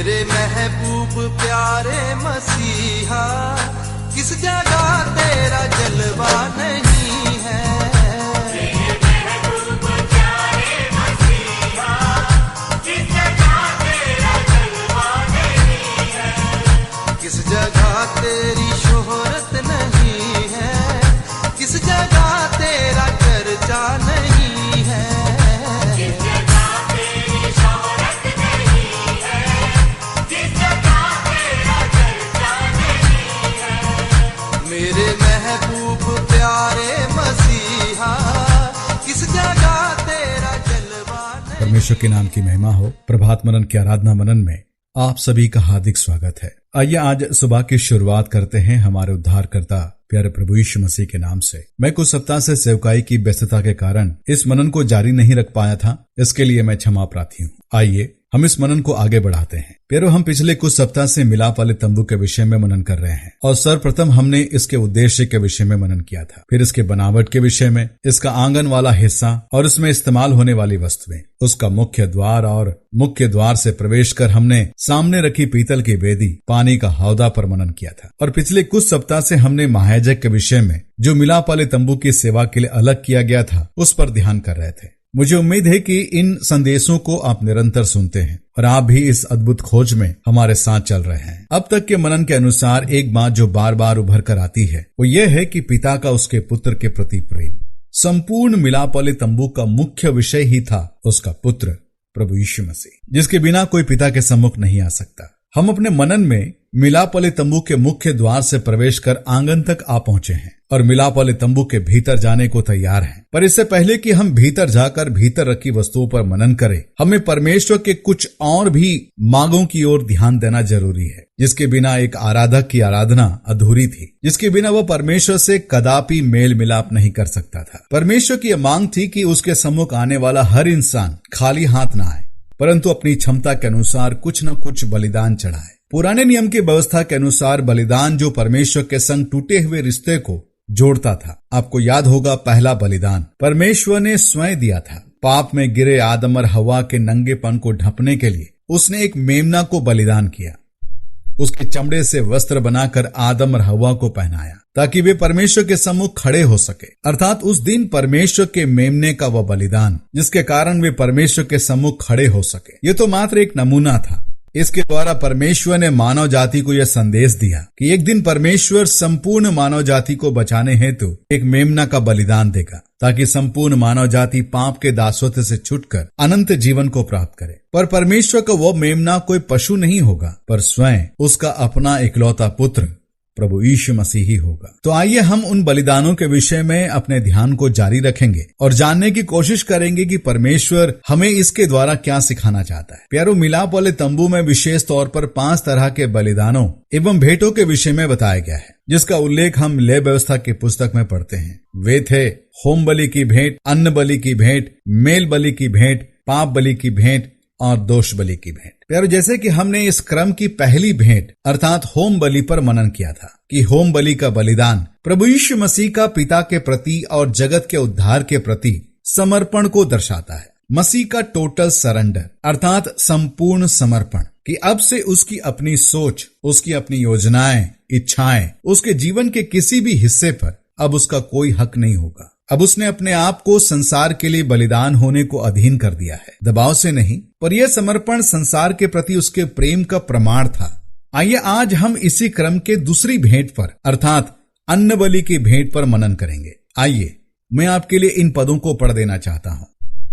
मेरे महबूब प्यारे मसीहा, किस जगह तेरा जलवा नहीं है। मेरे महबूब प्यारे मसीहा, किस जगह तेरा जलवा नहीं है। किस जगह तेरी शोहरत नहीं है, किस जगह तेरा चर्चा नहीं है। किस जगह तेरी शोहरत नहीं है, किस जगह तेरा चर्चा नहीं है। मेरे महबूब प्यारे मसीहा, किस जगह तेरा जलवा नहीं। परमेश्वर के नाम की महिमा हो। प्रभात मनन की आराधना मनन में आप सभी का हार्दिक स्वागत है। आइए आज सुबह की शुरुआत करते हैं हमारे उद्धारकर्ता प्यारे प्रभु यीशु मसीह के नाम से। मैं कुछ सप्ताह से सेवकाई की व्यस्तता के कारण इस मनन को जारी नहीं रख पाया था, इसके लिए मैं क्षमा प्रार्थी हूँ। आइए हम इस मनन को आगे बढ़ाते हैं। प्यारो, हम पिछले कुछ सप्ताह से मिलाप वाले तंबू के विषय में मनन कर रहे हैं और सर्वप्रथम हमने इसके उद्देश्य के विषय में मनन किया था, फिर इसके बनावट के विषय में, इसका आंगन वाला हिस्सा और इसमें इस्तेमाल होने वाली वस्तुएं, उसका मुख्य द्वार और मुख्य द्वार से प्रवेश कर हमने सामने रखी पीतल की वेदी, पानी का हौदा पर मनन किया था। और पिछले कुछ सप्ताह से हमने महायाजक के विषय में, जो मिलाप वाले तंबू की सेवा के लिए अलग किया गया था, उस पर ध्यान कर रहे थे। मुझे उम्मीद है कि इन संदेशों को आप निरंतर सुनते हैं और आप भी इस अद्भुत खोज में हमारे साथ चल रहे हैं। अब तक के मनन के अनुसार एक बात जो बार बार उभर कर आती है वो ये है कि पिता का उसके पुत्र के प्रति प्रेम। संपूर्ण मिलाप वाले तंबू का मुख्य विषय ही था उसका पुत्र प्रभु यीशु मसीह, जिसके बिना कोई पिता के सम्मुख नहीं आ सकता। हम अपने मनन में मिलाप वाले तंबू के मुख्य द्वार से प्रवेश कर आंगन तक आ पहुंचे हैं और मिलाप वाले तंबू के भीतर जाने को तैयार हैं। पर इससे पहले कि हम भीतर जाकर भीतर रखी वस्तुओं पर मनन करें, हमें परमेश्वर के कुछ और भी मांगों की ओर ध्यान देना जरूरी है, जिसके बिना एक आराधक की आराधना अधूरी थी, जिसके बिना वह परमेश्वर से कदापि मेल मिलाप नहीं कर सकता था। परमेश्वर की यह मांग थी कि उसके सम्मुख आने वाला हर इंसान खाली हाथ न आए, परंतु अपनी क्षमता के अनुसार कुछ न कुछ बलिदान चढ़ाए। पुराने नियम की व्यवस्था के अनुसार बलिदान जो परमेश्वर के संग टूटे हुए रिश्ते को जोड़ता था। आपको याद होगा, पहला बलिदान परमेश्वर ने स्वयं दिया था। पाप में गिरे आदम और हवा के नंगेपन को ढंपने के लिए उसने एक मेमना को बलिदान किया। उसके चमड़े से वस्त्र बनाकर आदम और हवा को पहनाया ताकि वे परमेश्वर के सम्मुख खड़े हो सके। अर्थात उस दिन परमेश्वर के मेमने का वह बलिदान, जिसके कारण वे परमेश्वर के सम्मुख खड़े हो सके। ये तो मात्र एक नमूना था। इसके द्वारा परमेश्वर ने मानव जाति को यह संदेश दिया कि एक दिन परमेश्वर संपूर्ण मानव जाति को बचाने हेतु एक मेमना का बलिदान देगा, ताकि संपूर्ण मानव जाति पाप के दासत्व से छुटकर अनंत जीवन को प्राप्त करे। पर परमेश्वर का वो मेमना कोई पशु नहीं होगा, पर स्वयं उसका अपना इकलौता पुत्र प्रभु यीशु मसीह ही होगा। तो आइए हम उन बलिदानों के विषय में अपने ध्यान को जारी रखेंगे और जानने की कोशिश करेंगे कि परमेश्वर हमें इसके द्वारा क्या सिखाना चाहता है। प्यारो, मिलाप वाले तंबू में विशेष तौर पर 5 तरह के बलिदानों एवं भेंटों के विषय में बताया गया है, जिसका उल्लेख हम लेवी व्यवस्था की पुस्तक में पढ़ते हैं। वे थे होम बलि की भेंट, अन्न बलि की भेंट, मेल बलि की भेंट, पाप बलि की भेंट और दोष बलि की भेंट। प्यारो, जैसे कि हमने इस क्रम की पहली भेंट अर्थात होम बलि पर मनन किया था कि होम बलि का बलिदान प्रभु यीशु मसीह का पिता के प्रति और जगत के उद्धार के प्रति समर्पण को दर्शाता है। मसीह का टोटल सरेंडर अर्थात संपूर्ण समर्पण कि अब से उसकी अपनी सोच, उसकी अपनी योजनाएं, इच्छाएं, उसके जीवन के किसी भी हिस्से पर अब उसका कोई हक नहीं होगा। अब उसने अपने आप को संसार के लिए बलिदान होने को अधीन कर दिया है, दबाव से नहीं, पर यह समर्पण संसार के प्रति उसके प्रेम का प्रमाण था। आइए आज हम इसी क्रम के दूसरी भेंट पर अर्थात अन्न बलि की भेंट पर मनन करेंगे। आइए मैं आपके लिए इन पदों को पढ़ देना चाहता हूँ।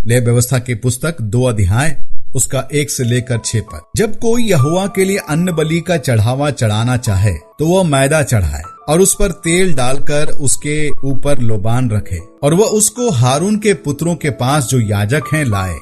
लेवी व्यवस्था की पुस्तक 2 अध्याय उसका 1 से लेकर 6 पद। जब कोई यहोवा के लिए अन्न बलि का चढ़ावा चढ़ाना चाहे तो वह मैदा चढ़ाए और उस पर तेल डालकर उसके ऊपर लोबान रखे और वह उसको हारून के पुत्रों के पास जो याजक हैं लाए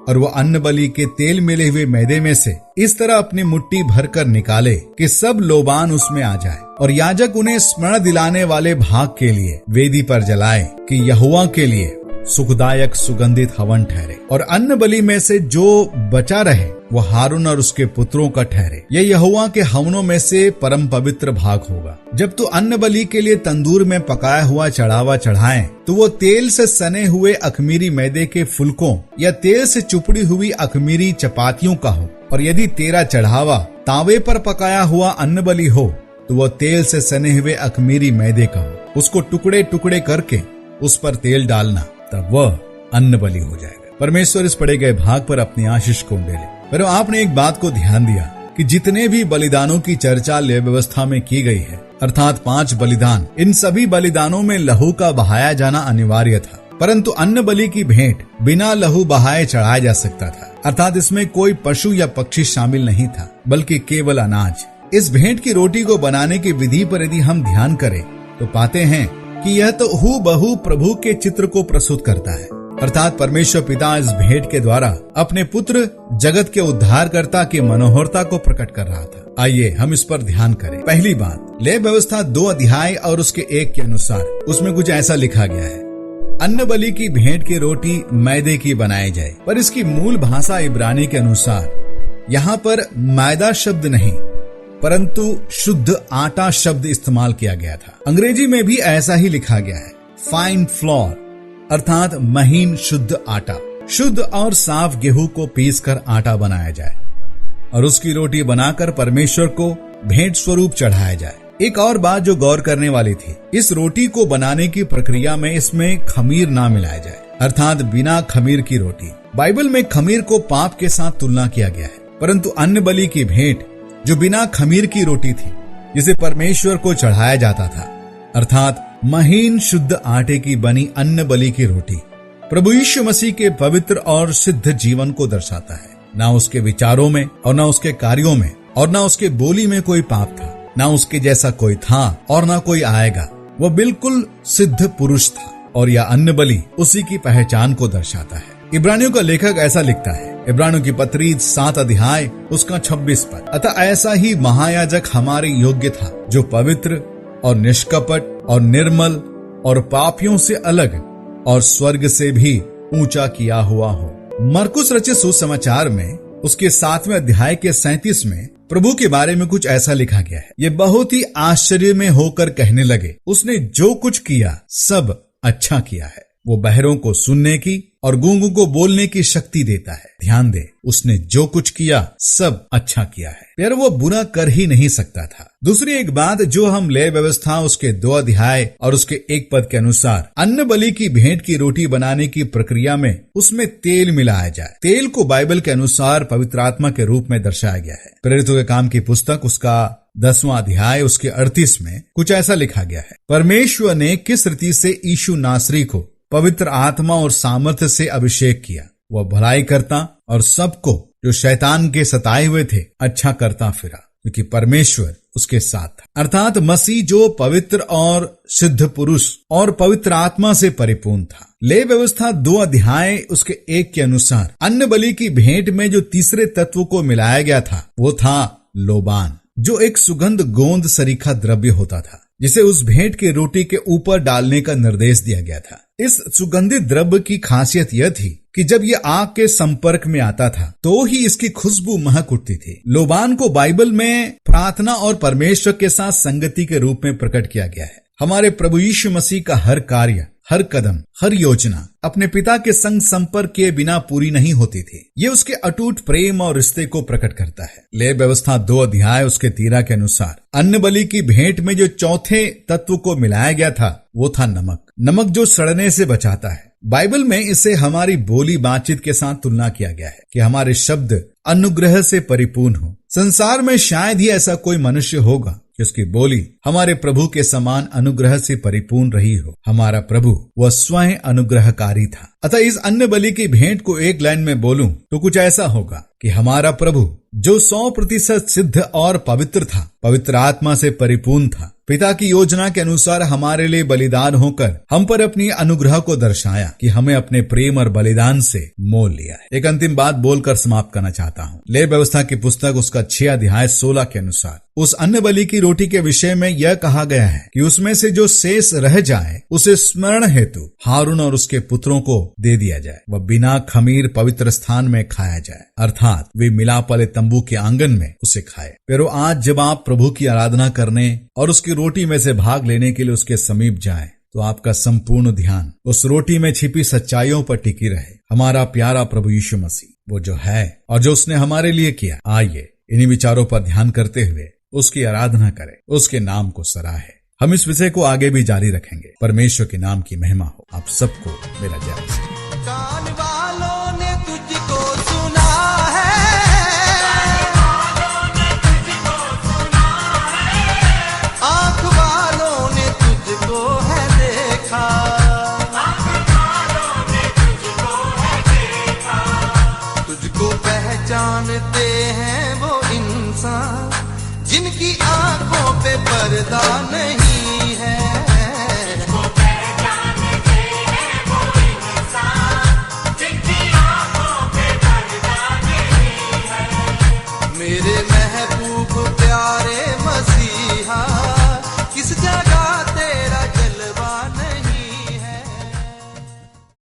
और वह अन्न बलि के तेल मिले हुए मैदे में से इस तरह अपनी मुट्ठी भरकर निकाले कि सब लोबान उसमें आ जाए और याजक उन्हें स्मरण दिलाने वाले भाग के लिए वेदी पर जलाए कि यहोवा के लिए सुखदायक सुगंधित हवन ठहरे और अन्न बलि में से जो बचा रहे वो हारून और उसके पुत्रों का ठहरे। यह यहोवा के हवनों में से परम पवित्र भाग होगा। जब तू अन्न बलि के लिए तंदूर में पकाया हुआ चढ़ावा चढ़ाए तो वो तेल से सने हुए अखमीरी मैदे के फुलकों या तेल से चुपड़ी हुई अखमीरी चपातियों का हो और यदि तेरा चढ़ावा तावे पर पकाया हुआ अन्न बलि हो तो वह तेल से सने हुए अखमीरी मैदे का हो। उसको टुकड़े टुकड़े करके उस पर तेल डालना, तब वह अन्न बलि हो जाएगा। परमेश्वर इस पढ़े गए भाग पर अपनी आशीष को उंडेले। पर आपने एक बात को ध्यान दिया कि जितने भी बलिदानों की चर्चा लेवी व्यवस्था में की गई है, अर्थात 5 बलिदान, इन सभी बलिदानों में लहू का बहाया जाना अनिवार्य था, परंतु अन्न बलि की भेंट बिना लहू बहाए चढ़ाया जा सकता था। अर्थात इसमें कोई पशु या पक्षी शामिल नहीं था, बल्कि केवल अनाज। इस भेंट की रोटी को बनाने की विधि पर यदि हम ध्यान करें तो पाते हैं कि यह तो हूबहू प्रभु के चित्र को प्रस्तुत करता है। अर्थात परमेश्वर पिता इस भेंट के द्वारा अपने पुत्र जगत के उद्धारकर्ता की मनोहरता को प्रकट कर रहा था। आइए हम इस पर ध्यान करें। पहली बात, लेवी व्यवस्था 2 अध्याय और उसके 1 के अनुसार उसमें कुछ ऐसा लिखा गया है, अन्न बलि की भेंट की रोटी मैदे की बनाई जाए। पर इसकी मूल भाषा इब्रानी के अनुसार यहाँ पर मैदा शब्द नहीं परंतु शुद्ध आटा शब्द इस्तेमाल किया गया था। अंग्रेजी में भी ऐसा ही लिखा गया है, फाइन फ्लोर, अर्थात महीन शुद्ध आटा। शुद्ध और साफ गेहूं को पीसकर आटा बनाया जाए और उसकी रोटी बनाकर परमेश्वर को भेंट स्वरूप चढ़ाया जाए। एक और बात जो गौर करने वाली थी, इस रोटी को बनाने की प्रक्रिया में इसमें खमीर ना मिलाया जाए, अर्थात बिना खमीर की रोटी। बाइबल में खमीर को पाप के साथ तुलना किया गया है, परंतु अन्न बलि की भेंट जो बिना खमीर की रोटी थी, जिसे परमेश्वर को चढ़ाया जाता था, अर्थात महीन शुद्ध आटे की बनी अन्न बलि की रोटी प्रभु यीशु मसीह के पवित्र और सिद्ध जीवन को दर्शाता है। ना उसके विचारों में और ना उसके कार्यों में और ना उसके बोली में कोई पाप था, ना उसके जैसा कोई था और ना कोई आएगा। वह बिल्कुल सिद्ध पुरुष था और यह अन्न बलि उसी की पहचान को दर्शाता है। इब्रानियों का लेखक ऐसा लिखता है, इब्रानियों की पत्री 7 अध्याय उसका 26 पद, अतः ऐसा ही महायाजक हमारे योग्य था, जो पवित्र और निष्कपट और निर्मल और पापियों से अलग और स्वर्ग से भी ऊंचा किया हुआ हो। मरकुस रचित सुसमाचार में उसके 7वें अध्याय के 37 में प्रभु के बारे में कुछ ऐसा लिखा गया है, ये बहुत ही आश्चर्य में होकर कहने लगे, उसने जो कुछ किया सब अच्छा किया है। वो बहरों को सुनने की और गूंगों को बोलने की शक्ति देता है। ध्यान दे, उसने जो कुछ किया सब अच्छा किया है, पर वो बुरा कर ही नहीं सकता था। दूसरी एक बात जो हम लेवी व्यवस्था उसके 2 अध्याय और उसके 1 पद के अनुसार अन्न बलि की भेंट की रोटी बनाने की प्रक्रिया में उसमें तेल मिलाया जाए। तेल को बाइबल के अनुसार पवित्र आत्मा के रूप में दर्शाया गया है। प्रेरितों के काम की पुस्तक उसका 10वां अध्याय उसके 38 में कुछ ऐसा लिखा गया है, परमेश्वर ने किस रीति से यीशु नासरी को पवित्र आत्मा और सामर्थ्य से अभिषेक किया। वह भलाई करता और सबको जो शैतान के सताए हुए थे अच्छा करता फिरा, क्योंकि परमेश्वर उसके साथ था। अर्थात मसीह जो पवित्र और सिद्ध पुरुष और पवित्र आत्मा से परिपूर्ण था। लेवी व्यवस्था 2 अध्याय उसके 1 के अनुसार अन्न बलि की भेंट में जो तीसरे तत्व को मिलाया गया था वो था लोबान, जो एक सुगंध गोंद सरीखा द्रव्य होता था, जिसे उस भेंट की रोटी के ऊपर डालने का निर्देश दिया गया था। इस सुगंधित द्रव्य की खासियत यह थी कि जब यह आग के संपर्क में आता था तो ही इसकी खुशबू महक उठती थी। लोबान को बाइबल में प्रार्थना और परमेश्वर के साथ संगति के रूप में प्रकट किया गया है। हमारे प्रभु यीशु मसीह का हर कार्य, हर कदम, हर योजना अपने पिता के संग संपर्क किए बिना पूरी नहीं होती थी। ये उसके अटूट प्रेम और रिश्ते को प्रकट करता है। लेवी व्यवस्था 2 अध्याय उसके 13 के अनुसार अन्न बलि की भेंट में जो चौथे तत्व को मिलाया गया था वो था नमक। नमक जो सड़ने से बचाता है। बाइबल में इसे हमारी बोली बातचीत के साथ तुलना किया गया है कि हमारे शब्द अनुग्रह से परिपूर्ण हो। संसार में शायद ही ऐसा कोई मनुष्य होगा कि उसकी बोली हमारे प्रभु के समान अनुग्रह से परिपूर्ण रही हो। हमारा प्रभु वह स्वयं अनुग्रहकारी था। अतः इस अन्न बलि की भेंट को एक लाइन में बोलूं तो कुछ ऐसा होगा कि हमारा प्रभु जो 100% सिद्ध और पवित्र था, पवित्र आत्मा से परिपूर्ण था, पिता की योजना के अनुसार हमारे लिए बलिदान होकर हम पर अपनी अनुग्रह को दर्शाया कि हमें अपने प्रेम और बलिदान से मोल लिया है। एक अंतिम बात बोलकर समाप्त करना चाहता हूँ। लेवी व्यवस्था की पुस्तक उसका 6 अध्याय 16 के अनुसार उस अन्न बलि की रोटी के विषय में यह कहा गया है कि उसमें से जो शेष रह जाए उसे स्मरण हेतु हारून और उसके पुत्रों को दे दिया जाए, वह बिना खमीर पवित्र स्थान में खाया जाए, अर्थात वे मिलाप वाले तंबू के आंगन में उसे खाए। फिर आज जब आप प्रभु की आराधना करने और उसकी रोटी में से भाग लेने के लिए उसके समीप जाएं, तो आपका संपूर्ण ध्यान उस रोटी में छिपी सच्चाइयों पर टिकी रहे। हमारा प्यारा प्रभु यीशु मसीह वो जो है और जो उसने हमारे लिए किया। आइए इन्हीं विचारों पर ध्यान करते हुए उसकी आराधना करें, उसके नाम को सराहे। हम इस विषय को आगे भी जारी रखेंगे। परमेश्वर के नाम की महिमा हो। आप सबको मेरा जय मसीह। कान वालों ने तुझको सुना है, आंख वालों ने तुझको है देखा, तुझको पहचानते हैं वो इंसान जिनकी आंखों पे पर्दा नहीं।